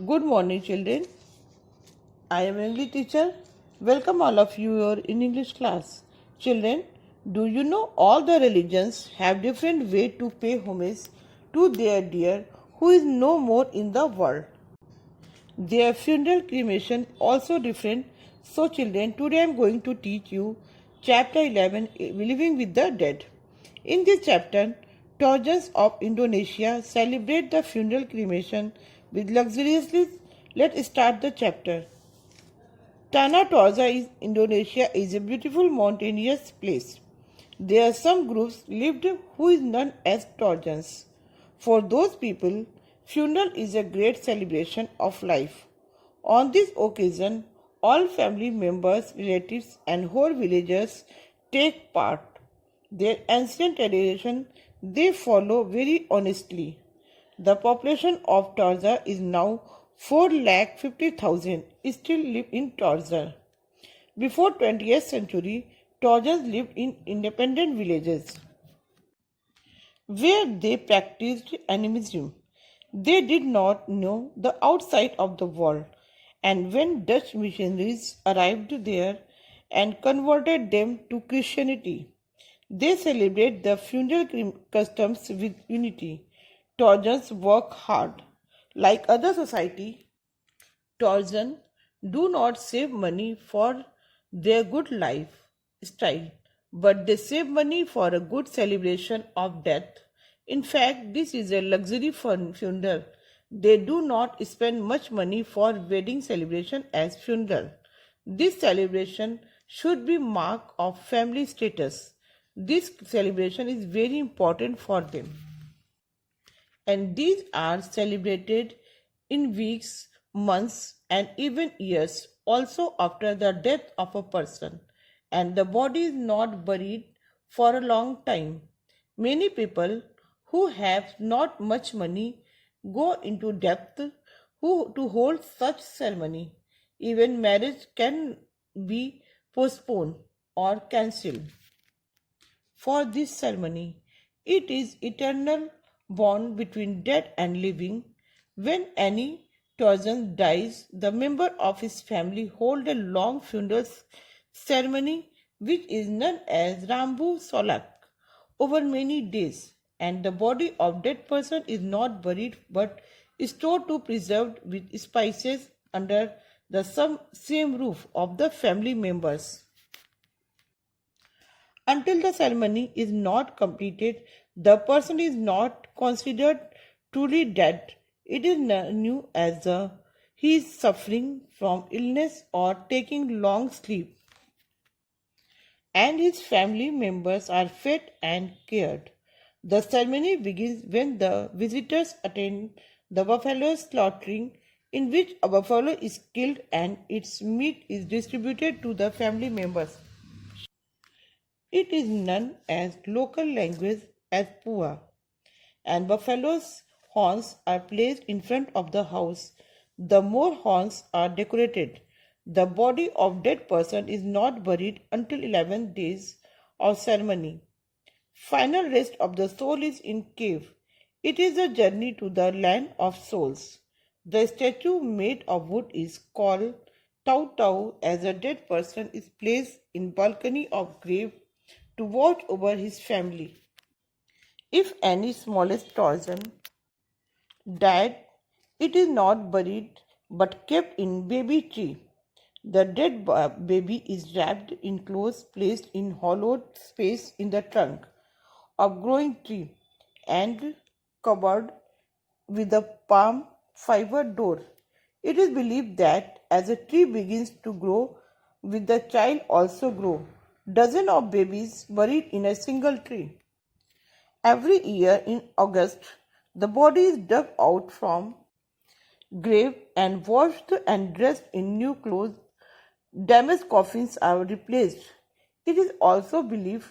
Good morning, children. I am English teacher. Welcome all of you here in English class. Children, do you know all the religions have different way to pay homage to their dear who is no more in the world? Their funeral cremation also different. So children, today I am going to teach you chapter 11, Living with the Dead. In this chapter, Torjans of Indonesia celebrate the funeral cremation with luxuriously. Let's start the chapter. Tanah Toza in Indonesia is a beautiful mountainous place. There are some groups lived who is known as Torjans. For those people, funeral is a great celebration of life. On this occasion, all family members, relatives and whole villagers take part. Their ancient tradition they follow very honestly. The population of Torza is now 4,50,000 still live in Torza. Before 20th century, Torzas lived in independent villages where they practiced animism. They did not know the outside of the world, and when Dutch missionaries arrived there and converted them to Christianity, they celebrate the funeral customs with unity. Torzans work hard. Like other society, Torzan do not save money for their good lifestyle, but they save money for a good celebration of death. In fact, this is a luxury funeral. They do not spend much money for wedding celebration as funeral. This celebration should be mark of family status. This celebration is very important for them, and these are celebrated in weeks, months, and even years, also after the death of a person, and the body is not buried for a long time. Many people who have not much money go into debt to hold such ceremony. Even marriage can be postponed or cancelled for this ceremony. It is eternal bond between dead and living. When any Tarzan dies, the member of his family hold a long funeral ceremony which is known as Rambu Solak over many days, and the body of dead person is not buried but stored to preserved with spices under the same roof of the family members. Until the ceremony is not completed, the person is not considered truly dead. It is known as he is suffering from illness or taking long sleep, and his family members are fed and cared. The ceremony begins when the visitors attend the buffalo slaughtering, in which a buffalo is killed and its meat is distributed to the family members. It is known as local language as Pua, and buffalo's horns are placed in front of the house. The more horns are decorated. The body of dead person is not buried until 11 days of ceremony. Final rest of the soul is in cave. It is a journey to the land of souls. The statue made of wood is called Tau Tau, as a dead person is placed in balcony of grave to watch over his family. If any smallest Tarzan died, it is not buried but kept in baby tree. The dead baby is wrapped in clothes placed in hollowed space in the trunk of growing tree and covered with a palm fiber door. It is believed that as a tree begins to grow, with the child also grow. Dozens of babies buried in a single tree. Every year in August, the body is dug out from grave and washed and dressed in new clothes. Damaged coffins are replaced. It is also believed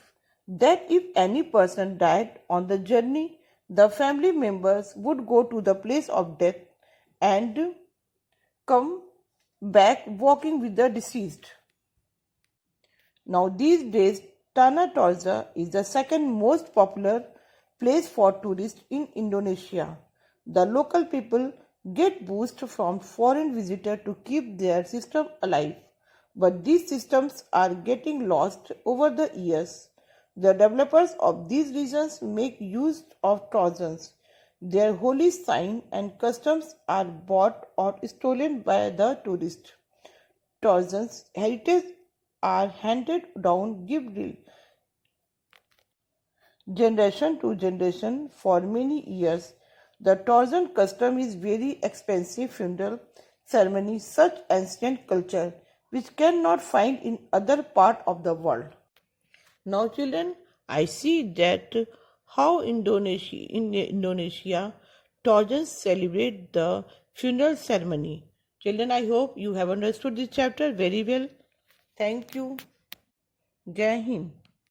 that if any person died on the journey, the family members would go to the place of death and come back walking with the deceased. Now these days, Tanah Toza is the second most popular place for tourists in Indonesia. The local people get boost from foreign visitors to keep their system alive. But these systems are getting lost over the years. The developers of these regions make use of Trojans. Their holy sign and customs are bought or stolen by the tourist. Trojans' heritage are handed down gift generation to generation for many years. The Trojan custom is very expensive funeral ceremony, such ancient culture which cannot find in other part of the world. Now, children, I see that how in Indonesia Trojans celebrate the funeral ceremony. Children, I hope you have understood this chapter very well. Thank you. Jai Hind.